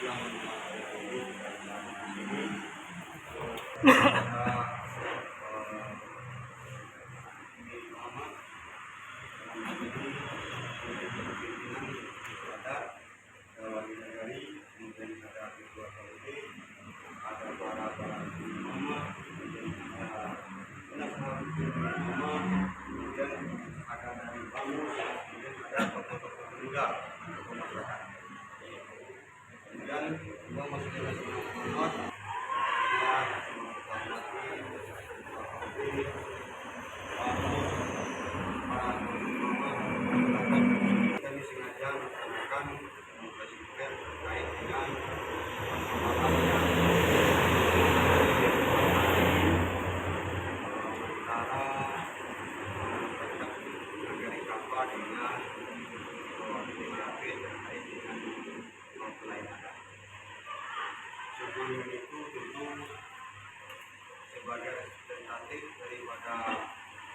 yang Republik ini ini Muhammad yang menjadi pimpinan ada wali negari, kemudian ada ketua KUD, ada para imam, kemudian ada penasehat imam, kemudian ada dari bangun, kemudian ada tokoh-tokoh tunggal tokoh masyarakat. Kemudian Imam Masjid Muhammad yang menghormati kami sengaja melakukan komunikasi terkait dengan persoalannya antara negeri Kapa dengan DKP terkait dengan pelayanan. Sebelum itu tentu sebagai representatif daripada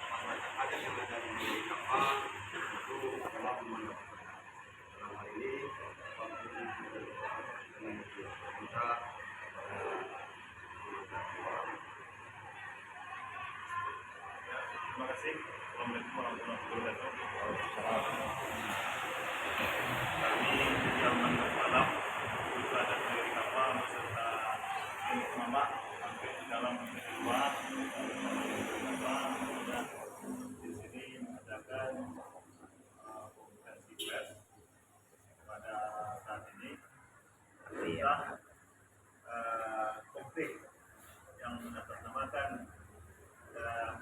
masyarakat adat yang ada di Kapa itu telah mendapatkan dalam hal ini waktu dengan kita Terima kasih. Assalamualaikum warahmatullahi wabarakatuh. Kami jam 6 malam ada dari kapal beserta mama sampai di dalam rumah dan di sini mengadakan komunikasi pers pada saat ini tentang konflik yang mengatasnamakan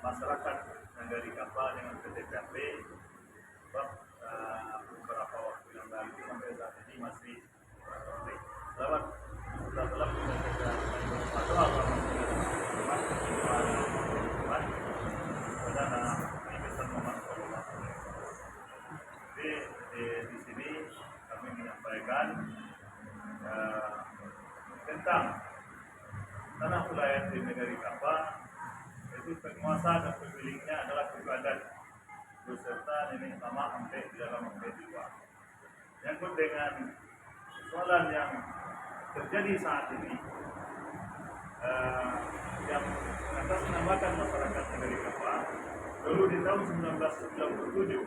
masyarakat negeri Kapal dengan PTKP sebab beberapa waktu yang lalu sampai saat ini masih konflik. Selamat setelah kita berdoa di sini kami menyampaikan tentang tanah wilayah di negeri Kapal. Itu penguasa dan pemiliknya adalah suku adat beserta nenek mama sampai di dalam sampai di luar. Nyangkut dengan soalan yang terjadi saat ini yang mengatasnamakan masyarakat negeri Kapal. Dulu di tahun 1997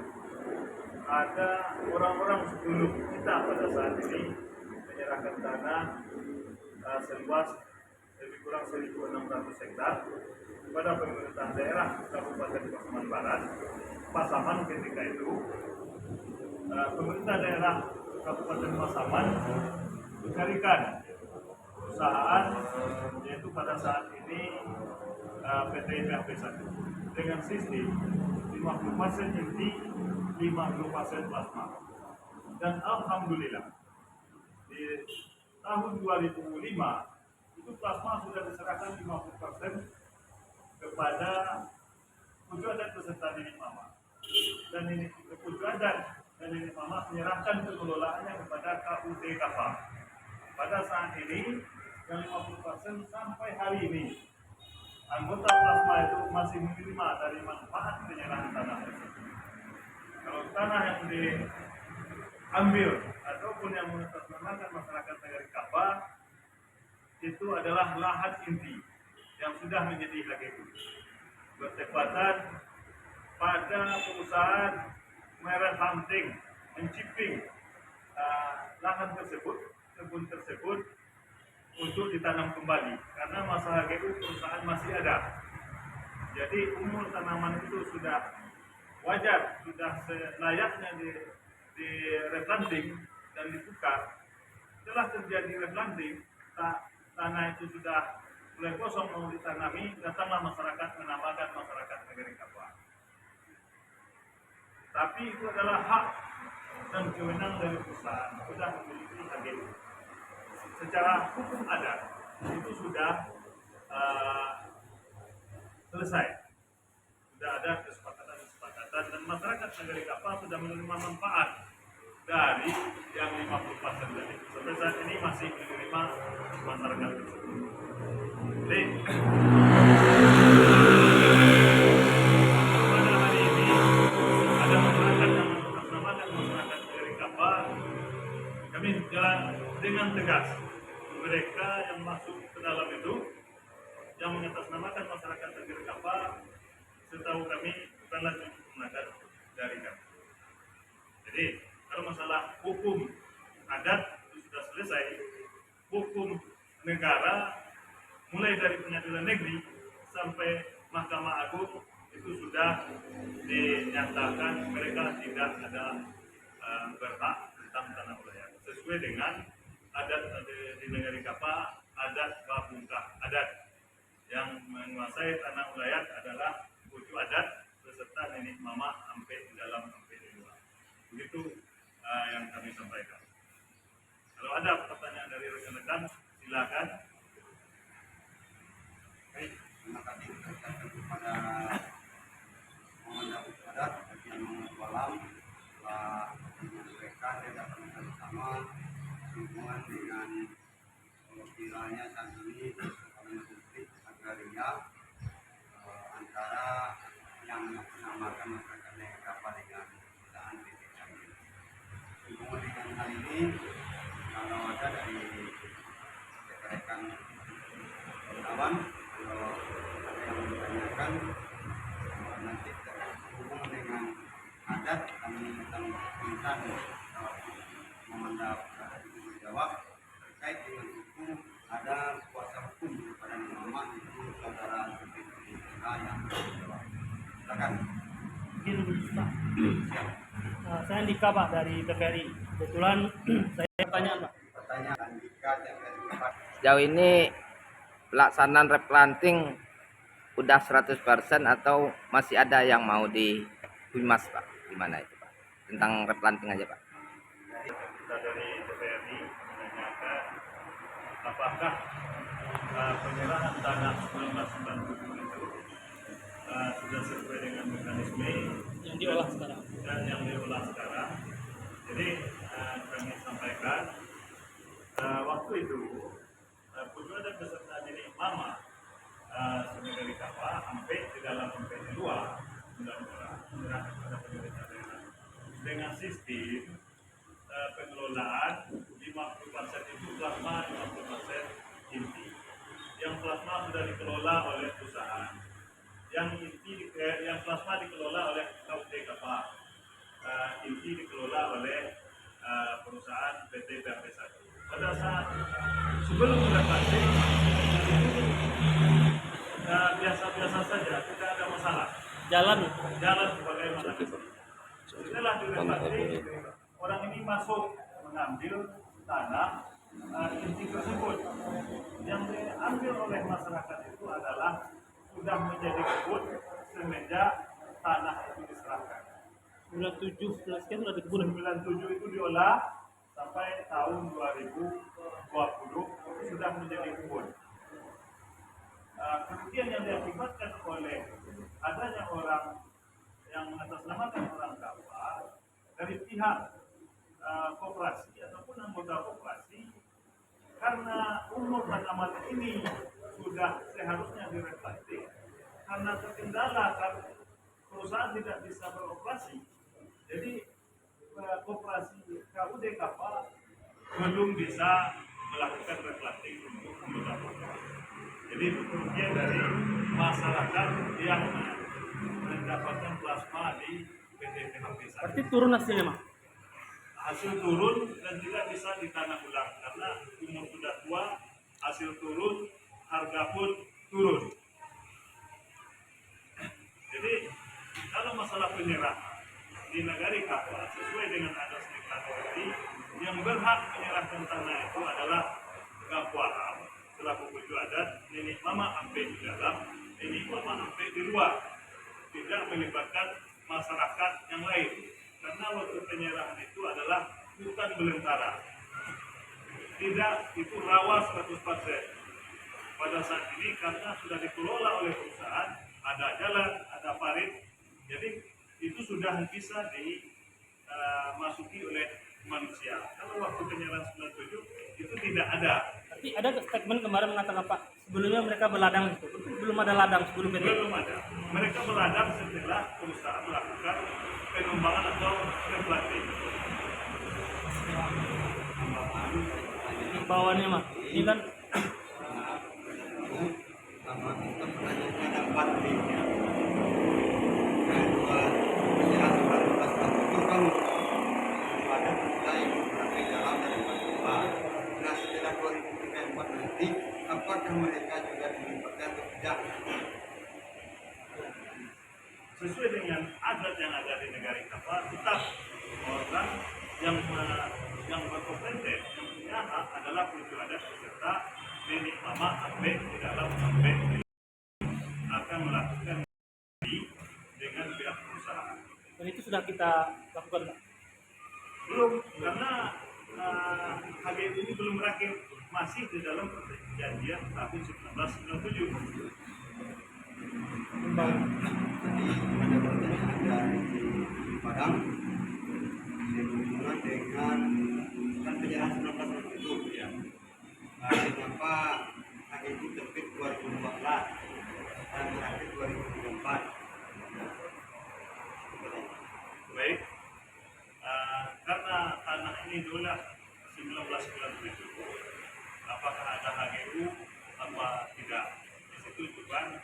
ada orang-orang sebelum kita pada saat ini menyerahkan tanah seluas lebih kurang 1.600 hektar kepada pemerintahan daerah Kabupaten Pasaman Barat. Pasaman ketika itu pemerintah daerah Kabupaten Pasaman mencarikan perusahaan yaitu pada saat ini PT IPHP 1 dengan sistem 50% inti 50% plasma. Dan alhamdulillah di tahun 2005 itu plasma sudah diserahkan 50% kepada Puju Adat beserta nenek mama, dan nenek Puju Adat dan nenek mama menyerahkan pengelolaannya kepada KUD Kapal. Pada saat ini yang 50% sampai hari ini anggota plasma itu masih menerima dari manfaat penyerahan tanah tersebut. Kalau tanah yang diambil ataupun yang mengatasnamakan masyarakat negeri Kapal itu adalah lahan inti yang sudah menjadi HGU bertepatan pada perusahaan merek hunting menciping lahan tersebut, kebun tersebut untuk ditanam kembali karena masa HGU perusahaan masih ada. Jadi umur tanaman itu sudah wajar, sudah selayaknya di replanting dan ditukar. Setelah terjadi replanting, tanah itu sudah mulai kosong mau ditanami, datanglah masyarakat menamakan masyarakat negeri Kapal. Tapi itu adalah hak dan kewenangan dari perusahaan, sudah memiliki HGU. Secara hukum adat itu sudah selesai, sudah ada kesepakatan dan masyarakat negeri Kapal sudah menerima manfaat dari yang 50% tadi. Sampai saat ini masih menerima masyarakat tersebut. Jadi pada hari ini ada masyarakat yang mengatasnamakan masyarakat negeri Kapal. Kami jalan dengan tegas tegas, mereka yang masuk ke dalam itu yang mengatasnamakan masyarakat negeri kapal, setahu kami bukanlah keponakan dari kami. Jadi kalau masalah hukum adat itu sudah selesai, hukum negara mulai dari pengadilan negeri sampai Mahkamah Agung itu sudah dinyatakan mereka tidak ada berhak tentang tanah ulayat sesuai dengan adat di negeri kapal, adat babungkah adat yang menguasai tanah ulayat adalah bucu adat beserta nenek mama sampai di dalam sampai di luar. Begitu yang kami sampaikan. Kalau ada pertanyaan dari rekan-rekan silakan. Baik, terima kasih ucapkan kepada Komandan Adat bagian Malam telah menyampaikan tindakan bersama hubungan dengan kiranya saat ini konflik agraria antara yang menamakan masyarakat negeri kapal dengan perusahaan PT Kami. Hubungan dengan hal ini kalau ada dari rekan-rekan kawan kalau ada yang ditanyakan nanti terhubung dengan adat kami akan minta memandang jawab terkait dengan hukum ada kuasa hukum kepada mama itu saudara kita yang jawab. Silakan. Saya Andika Pak dari TVRI. Kebetulan saya pertanyaan Pak. Pertanyaan Andika dari Pak. Sejauh ini pelaksanaan replanting udah 100% atau masih ada yang mau di Humas Pak? Gimana itu Pak? Tentang replanting aja Pak. Kita dari TVRI menanyakan apakah penyerahan tanah 1997 itu sudah sesuai dengan mekanisme Yang diolah sekarang. dan yang diolah sekarang. Jadi kami sampaikan waktu itu Puju Adat beserta nenek mama dari kapal sampai di dalam sampai di luar menyerahkan kepada pemerintah daerah dengan sistem pengelolaan 50% itu plasma, 50% inti. Yang plasma sudah dikelola oleh perusahaan, yang inti yang plasma dikelola oleh KUT kapal, inti dikelola oleh perusahaan PT PAP1. Pada saat sebelum replanting biasa-biasa saja, tidak ada masalah. Jalan. Jalan sebagaimana itu. Setelah direplanting, orang ini masuk mengambil tanah inti tersebut. Yang diambil oleh masyarakat itu adalah sudah menjadi kebun semenjak tanah itu diserahkan. 97 sekian sudah dikebun. 97 itu diolah sampai tahun 2020 sudah menjadi kebun. Kerugian yang diakibatkan oleh adanya orang yang mengatasnamakan orang kapal dari pihak koperasi ataupun anggota koperasi, karena umur tanaman ini sudah seharusnya direplanting, karena terkendala karena perusahaan tidak bisa beroperasi, jadi koperasi KUD kapal belum bisa melakukan replanting untuk anggota koperasi. Jadi kerugian dari masyarakat yang mendapatkan plasma di PT PHP1. Berarti turun hasilnya Mak? Hasil turun dan tidak bisa ditanam ulang karena umur sudah tua, hasil turun, harga pun turun. Jadi kalau masalah penyerahan di negara kapal sesuai dengan adat negeri, yang berhak menyerahkan tanah itu adalah Gapuaram selaku Puju Adat, nenek mama sampai di dalam, nenek mama sampai di luar, tidak melibatkan masyarakat yang lain. Karena waktu penyerahan itu adalah bukan belantara, tidak itu rawa 100%. Pada saat ini karena sudah dikelola oleh perusahaan, ada jalan, ada parit, jadi itu sudah bisa dimasuki oleh manusia. Kalau waktu penyerahan 97 itu tidak ada. Tapi ada statement kemarin mengatakan Pak, sebelumnya mereka berladang itu. Belum ada ladang sebelum PT. Belum ada. Mereka berladang setelah perusahaan melakukan pengembangan atau replanting. bawaannya mah. Ini kan sama kita pertanyaannya ada 4 linknya. Yang dua penjelasan baru pas itu kan pada mulai berarti dalam dari Papua. Nah setelah 2034 nanti apakah mereka juga dilibatkan atau tidak? Sesuai dengan adat yang ada di negara kita, tetap orang yang berkompeten yang punya hak adalah suku adat beserta nenek mama abe di dalam abe akan melakukan dengan pihak perusahaan. dan itu sudah kita lakukan Pak. Belum, karena HGU ini belum berakhir, masih di dalam perjanjian tahun 1997. Jadi ada pertanyaan dari Padang sehubungan dengan kan penjelasan 1997 ya. Kenapa HGU terbit 2014 dan berakhir 2024? Baik, karena tanah ini dulu 1997, apakah ada HGU apa tidak? Di situ bukan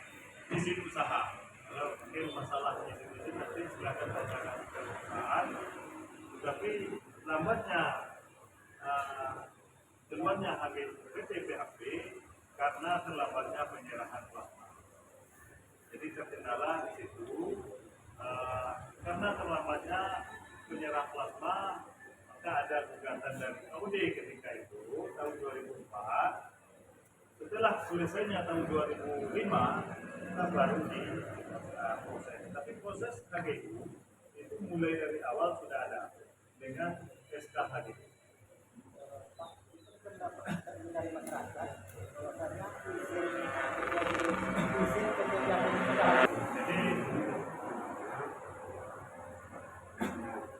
izin usaha. Kalau mungkin masalah izin nanti silakan tanyakan ke perusahaan. Tetapi lambatnya keluarnya HGU PT PHP karena terlambatnya penyerahan plasma. Jadi terkendala di situ. Karena terlambatnya penyerahan plasma, maka ada gugatan dari AUD ketika itu tahun 2004. Setelah selesainya tahun 2005, kita baru di proses. Tapi proses HGU itu mulai dari awal sudah ada dengan SK HGU. Dari masyarakat bahwasannya izin penjajahan usaha. Jadi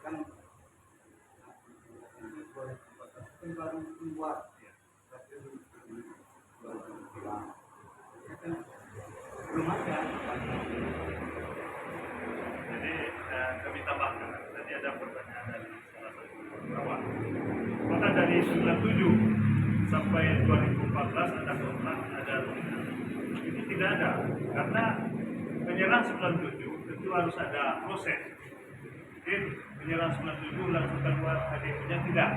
Kan ini baru keluar ya, tapi baru bilang ya kan belum ada. Jadi kami tambahkan, tadi ada pertanyaan dari salah satu kawan. Maka dari 97 sampai 2014 ada kontrak, ada rupiah. Ini tidak ada, karena penyerahan 97 tentu harus ada proses. Mungkin penyerahan 97 langsung keluar HDP-nya tidak.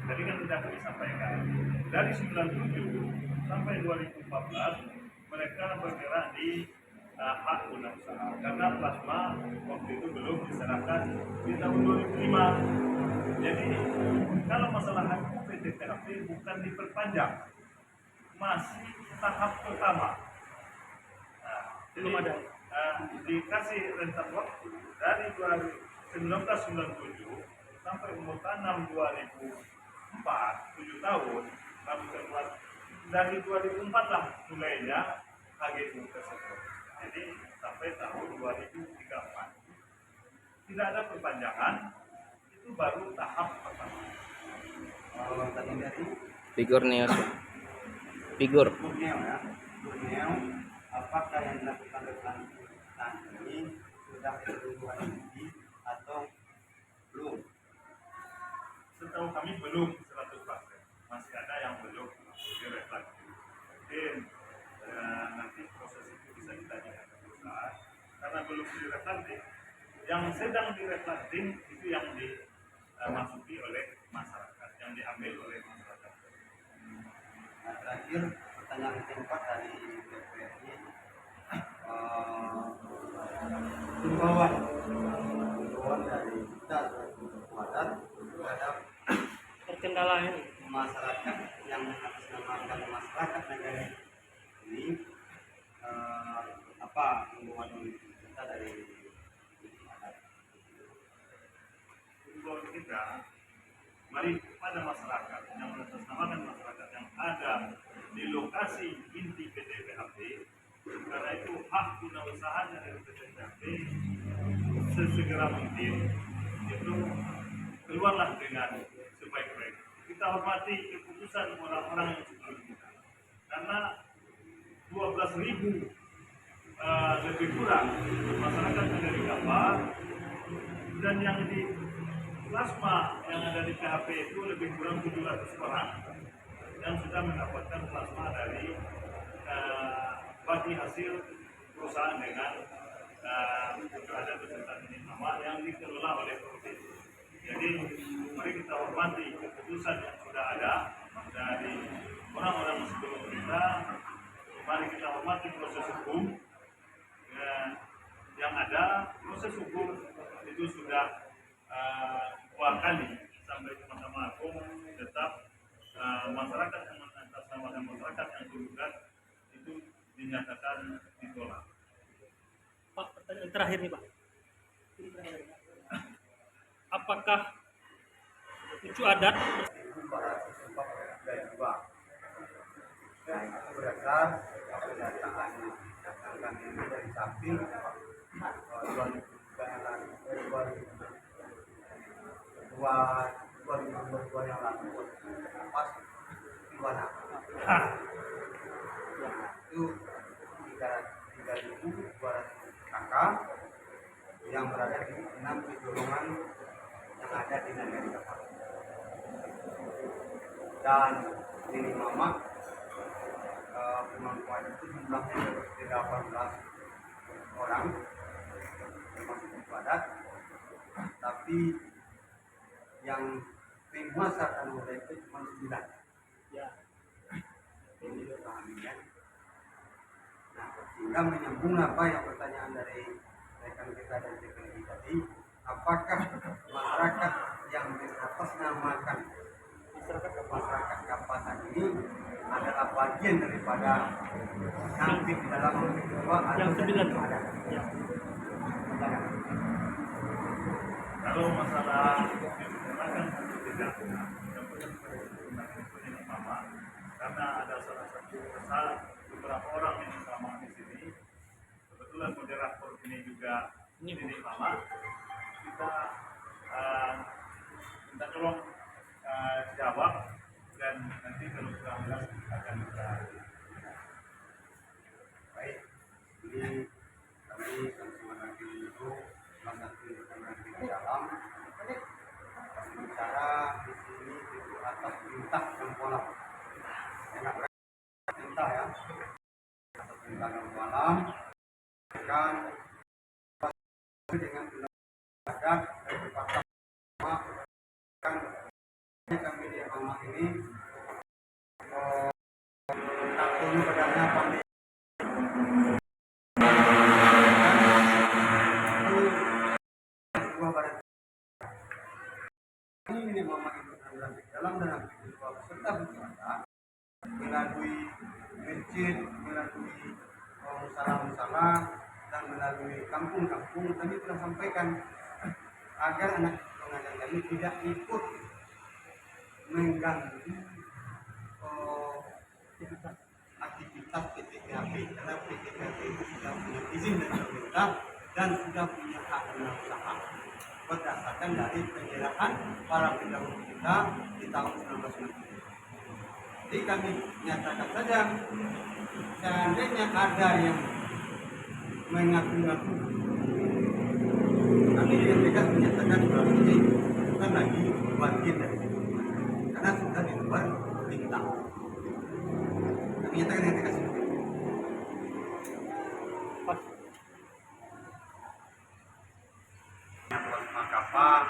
Tadi kan sudah kami sampaikan. Dari 97 sampai 2014 mereka bergerak di hak guna usaha karena plasma waktu itu belum diserahkan di tahun 2005. Jadi kalau masalah HGU PT PHP bukan diperpanjang, masih tahap pertama. Nah, Belum ada. Dikasih rentang waktu dari 1997 sampai umur tanam 2004, 7 tahun, lalu keluar dari 2004 lah mulainya HGU tersebut. Jadi sampai tahun 2034 tidak ada perpanjangan, itu baru tahap pertama. Kalau tadi dari Figur news. Figur. Borneo ya, Borneo, apakah yang dilakukan reklamasi ini sudah berubah tinggi atau belum? Setahu kami belum 100%, masih ada yang belum direfleksi. Mungkin nanti proses itu bisa ditanyakan ke perusahaan karena belum direfleksi. Yang sedang direfleksi itu yang dimasuki oleh masyarakat, yang diambil oleh masyarakat. Nah, terakhir pertanyaan keempat dari BPI, himbauan dari kita adat terhadap Terkendalanya masyarakat yang mengatasnamakan masyarakat negara ini, apa himbauan kita dari adat? Himbauan kita, mari kepada masyarakat yang mengatasnamakan masyarakat yang ada di lokasi inti PT PHP, karena itu hak guna usahanya dari PT PHP sesegera mungkin itu keluarlah dengan sebaik-baik. Kita hormati keputusan orang-orang yang sebelum kita, karena 12.000 lebih kurang masyarakat dari kapal dan yang di plasma yang ada di PHP itu lebih kurang 700 orang. yang sudah mendapatkan plasma dari bagi hasil perusahaan dengan unsur adat beserta nilai nama yang dikelola oleh provinsi. Jadi mari kita hormati keputusan yang sudah ada dari orang-orang sebelum kita. Mari kita hormati proses hukum yang ada. Proses hukum itu sudah dua kali sampai ke Mahkamah Agung, tetap masyarakat yang atas nama masyarakat yang tergugat itu dinyatakan ditolak. Pak, pertanyaan terakhir nih Pak. Apakah suku adat Dan itu berdasar pernyataan datangkan ini dari samping 2022 yang lalu pas Iwana itu 3.200 kakak yang berada di 6 pegunungan yang ada di negeri Kapal. Dan ini mama kemampuan itu jumlahnya 18 orang termasuk suku adat, tapi yang penguasa anggota itu cuma 9. ya Ini pahaminya. Nah, sehingga menyambung apa yang pertanyaan dari rekan kita dan TPI tadi, apakah masyarakat yang diatasnamakan masyarakat Kapasan ini adalah bagian daripada nanti di dalam kedua yang 9 ada. ya. Kalau masalah digunakan tidak, yang ini mama, karena ada salah satu kesalahan beberapa orang yang sama di sini. Kebetulan moderator ini juga ini mama. Kita minta tolong jawab dan nanti kalau sudah jelas akan kita. Baik, ini kami sama nanti itu nanti di dalam bicara di sini itu atas perintah yang kolam. Enak perintah ya, atas perintah yang kolam kan dengan adat dan berpaksa kan kami di rumah ini takut padanya pandai ini mama itu dalam serta berkata melalui masjid, melalui musalah-musalah dan melalui kampung-kampung kami telah sampaikan agar anak pengajian kami tidak ikut mengganggu aktivitas PTKP karena PTKP itu sudah punya izin dari pemerintah dan sudah punya hak usaha berdasarkan dari penyerahan para pendahulu kita di tahun 1990. Jadi kami nyatakan saja seandainya ada yang mengaku-ngaku, kami dengan tegas menyatakan bahwa ini bukan lagi bagian dari itu karena sudah di luar perintah. Kami nyatakan dengan tegas itu. Makapa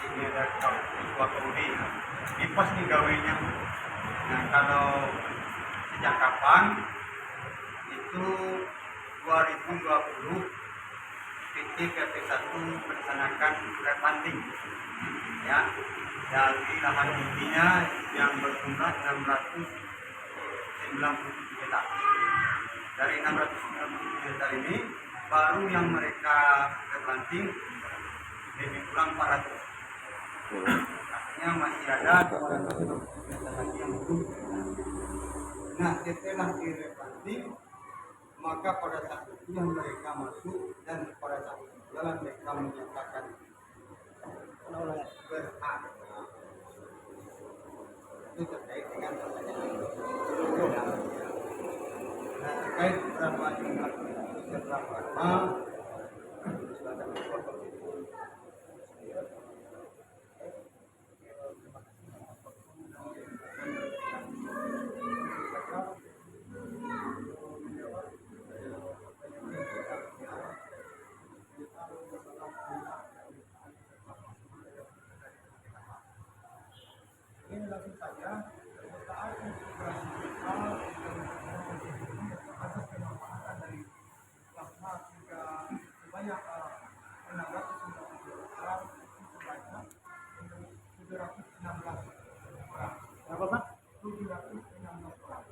ini ada ketua Kudi ini pas nih gawainya. Nah kalau sejak kapan itu 2020 PT PP1 melaksanakan replanting ya dari lahan intinya yang berjumlah 697 hektar. Dari 697 hektar ini baru yang mereka replanting lebih kurang 400. Artinya masih ada 200 hektar lagi yang belum. Nah setelah direplanting maka pada saat itu yang mereka masuk dan pada saat itu jalan mereka menyatakan berhak. Itu terkait dengan pertanyaan nah terkait berapa jumlah berapa lama silakan dipotong. banyak penambah orang sebanyak 716 orang. Berapa Pak? 716 orang.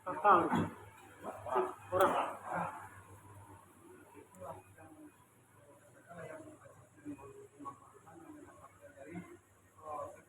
Total.